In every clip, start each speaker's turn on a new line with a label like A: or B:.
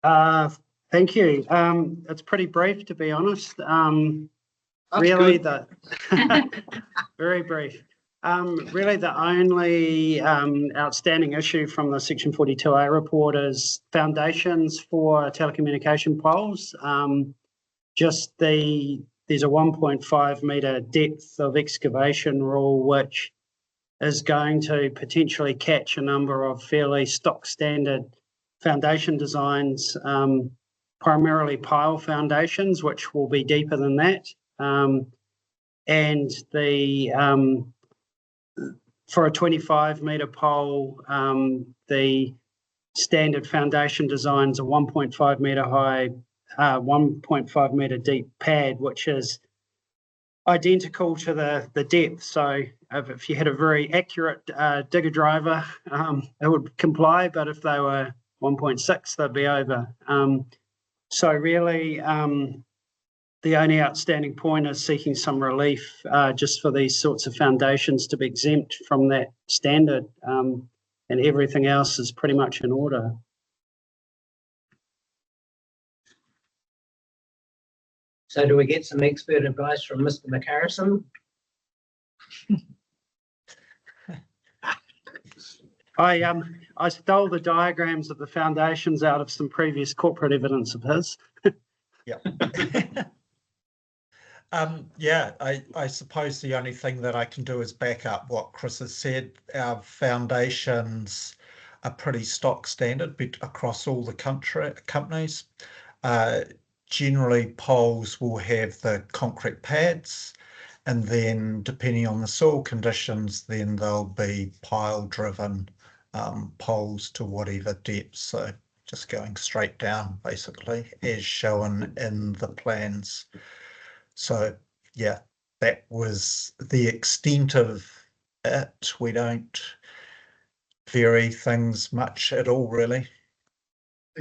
A: Uh, Thank you. It's pretty brief, to be honest. Really, very brief. Really, the only outstanding issue from the Section 42A report is foundations for telecommunication poles. There's a 1.5 metre depth of excavation rule, which is going to potentially catch a number of fairly stock standard foundation designs, primarily pile foundations, which will be deeper than that. And for a 25 metre pole, the standard foundation designs a 1.5 metre high, 1.5 metre deep pad, which is identical to the depth. So if you had a very accurate digger driver, it would comply, but if they were 1.6, they'd be over. So really, the only outstanding point is seeking some relief just for these sorts of foundations to be exempt from that standard, and everything else is pretty much in order.
B: So do we get some expert advice from Mr. McHarrison?
A: I stole the diagrams of the foundations out of some previous corporate evidence of his.
C: Yeah. Yeah, I suppose the only thing that I can do is back up what Chris has said. Our foundations are pretty stock standard across all the companies. Generally, poles will have the concrete pads, and then depending on the soil conditions, then they'll be pile driven poles to whatever depth. So just going straight down, basically, as shown in the plans. So yeah, that was the extent of it. We don't vary things much at all, really.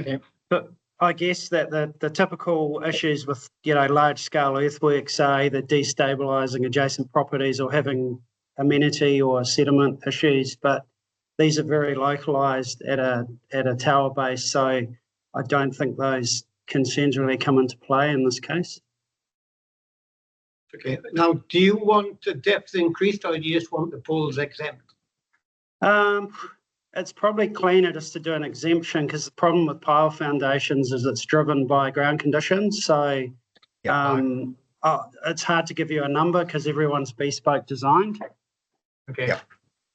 A: Okay, but I guess that the typical issues with large scale earthworks are either destabilising adjacent properties or having amenity or sediment issues, but these are very localised at a tower base, so I don't think those concerns really come into play in this case.
D: Okay, now do you want the depth increased or do you just want the poles exempt?
A: It's probably cleaner just to do an exemption, because the problem with pile foundations is it's driven by ground conditions. So it's hard to give you a number because everyone's bespoke designed.
D: Okay.
C: Yeah.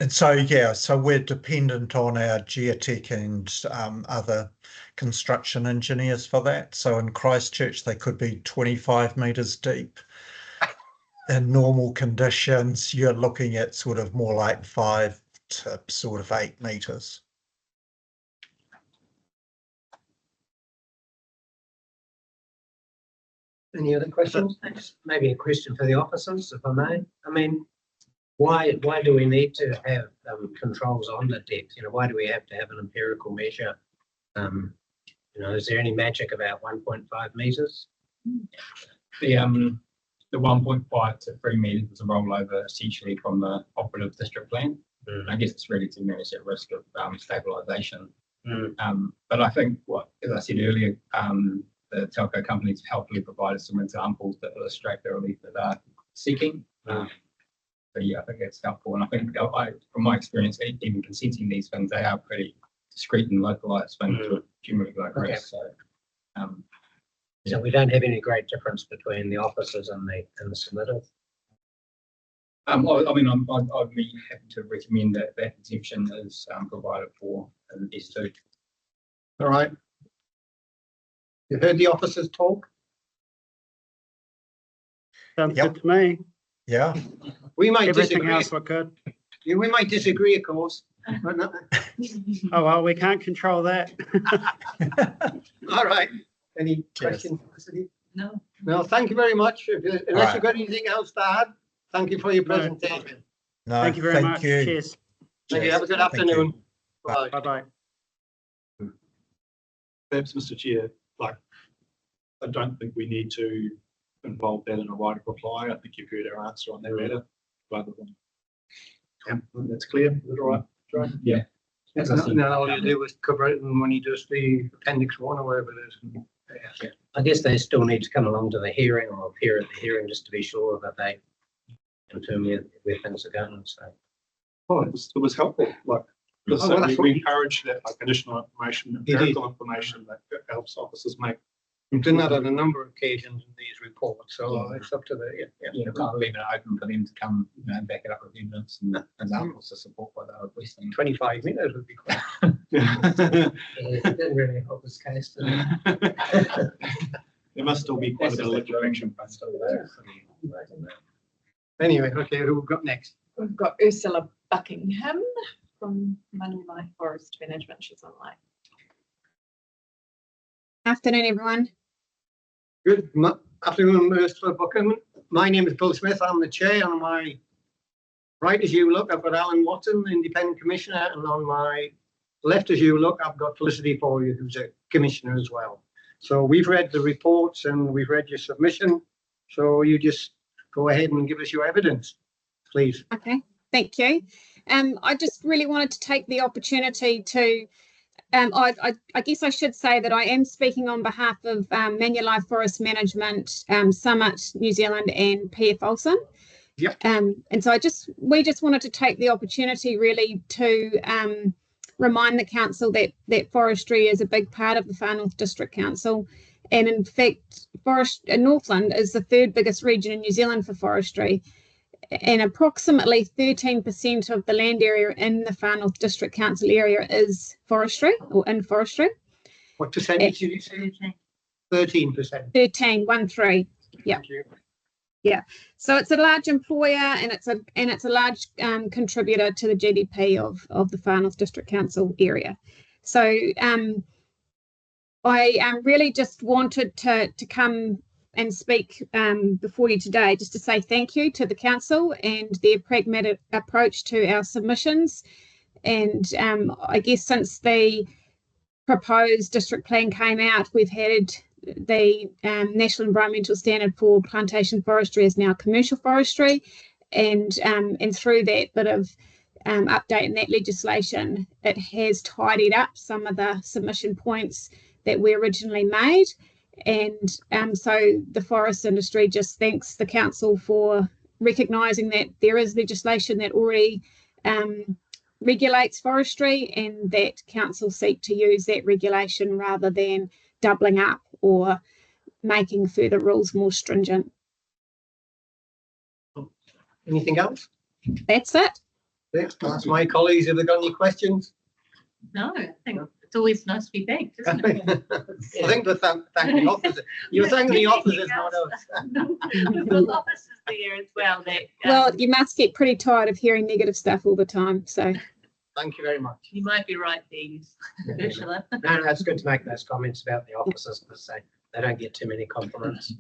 C: And so, yeah, so we're dependent on our geotech and other construction engineers for that. So in Christchurch, they could be 25 metres deep. In normal conditions, you're looking at sort of more like 5 to sort of 8 metres.
B: Any other questions? Maybe a question for the officers, if I may. I mean, why do we need to have controls on the depth? Why do we have to have an empirical measure? Is there any magic about 1.5 metres?
E: The 1.5 to 3 metres is a rollover essentially from the operative district plan. I guess it's really to manage that risk of stabilisation. But I think as I said earlier, the telco companies have helpfully provided some examples that illustrate the relief that they're seeking. So yeah, I think that's helpful. And I think from my experience, even consenting these things, they are pretty discrete and localised things with generally low risk. So
B: so we don't have any great difference between the officers and the submitters.
E: I mean, I'd be happy to recommend that that exemption is provided for in S2.
D: All right. You heard the officers talk?
A: Sounds good to me.
C: Yeah.
D: We might
A: Everything
D: disagree.
A: else look good.
D: Yeah, we might disagree, of course. But no.
A: Oh, well, we can't control that.
D: All right. Any questions?
F: No.
D: No, thank you very much. Unless you've got anything else to add, thank you for your presentation.
C: No,
A: Thank you very much.
C: you.
A: Cheers.
D: Thank you. Have a good
C: Thank you.
D: afternoon.
C: Bye.
D: Bye.
A: Bye-bye.
G: Perhaps, Mr. Chair, I don't think we need to involve that in a right of reply. I think you've heard our answer on that matter, rather than. That's clear. Is that all right, Joe?
E: Yeah.
B: As I said,
D: And then all you do is cover it and when he does the appendix 1 or whatever it is.
B: I guess they still need to come along to the hearing or appear at the hearing just to be sure that they confirm where things are going. So
G: Oh, it was helpful, like, because
D: Oh, well, that's what
G: we
D: you-
G: encourage that, like, additional information,
D: You did.
G: empirical information that helps officers make.
D: You've done that on a number of occasions in these reports, so it's up to the,
E: Yeah, kind of leaving it open for them to come, and back it up with evidence and examples to support what they're requesting.
D: 25 minutes would be quite.
B: it didn't really help this case. Did it?
G: There must still be quite a bit of information.
D: Anyway, okay, who we've got next?
F: We've got Ursula Buckingham from Manawai Forest Management. She's online.
H: Afternoon, everyone.
D: Good afternoon, Ursula Buckingham. My name is Bill Smith. I'm the chair. On my right as you look, I've got Alan Watson, Independent Commissioner, and on my left as you look, I've got Felicity Foley, who's a Commissioner as well. So we've read the reports and we've read your submission. So you just go ahead and give us your evidence, please.
H: Okay, thank you. I just really wanted to take the opportunity to, I guess I should say that I am speaking on behalf of Manawai Forest Management, Summit New Zealand and PF Olsen.
D: Yep.
H: And so we just wanted to take the opportunity really to remind the council that forestry is a big part of the Far North District Council. And in fact, Northland is the third biggest region in New Zealand for forestry. And approximately 13% of the land area in the Far North District Council area is forestry or in forestry.
D: What percentage did you say? 13%.
H: 13. Yeah.
D: Thank you.
H: So it's a large employer and it's a large contributor to the GDP of the Far North District Council area. So I really just wanted to come and speak before you today just to say thank you to the council and their pragmatic approach to our submissions. And I guess since the proposed district plan came out, we've had the National Environmental Standard for plantation forestry is now commercial forestry, and through that bit of update in that legislation, it has tidied up some of the submission points that we originally made. And so the forest industry just thanks the council for recognising that there is legislation that already regulates forestry, and that council seek to use that regulation rather than doubling up or making further rules more stringent.
D: Anything else?
H: That's it.
D: Yes, ask my colleagues if they've got any questions.
F: No, I think it's always nice to be thanked, isn't
D: I
F: it?
D: think to thank the officers. You're thanking the officers, not us.
F: We've got officers there as well. That
H: Well, you must get pretty tired of hearing negative stuff all the time. So
D: Thank you very much.
F: you might be right there, Ursula.
B: No, it's good to make those comments about the officers because they don't get too many compliments.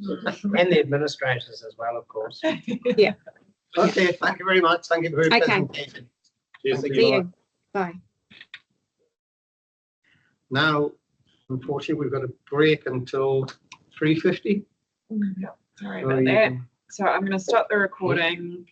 B: And the administrators as well, of course.
D: Okay, thank you very much. Thank you for your
H: Okay.
D: presentation.
G: Cheers.
D: Thank
H: see you. Bye.
D: Now, unfortunately, we've got a break until 3:50.
F: Sorry
D: So
F: about
D: you
F: that.
D: can-
F: So I'm going to stop the recording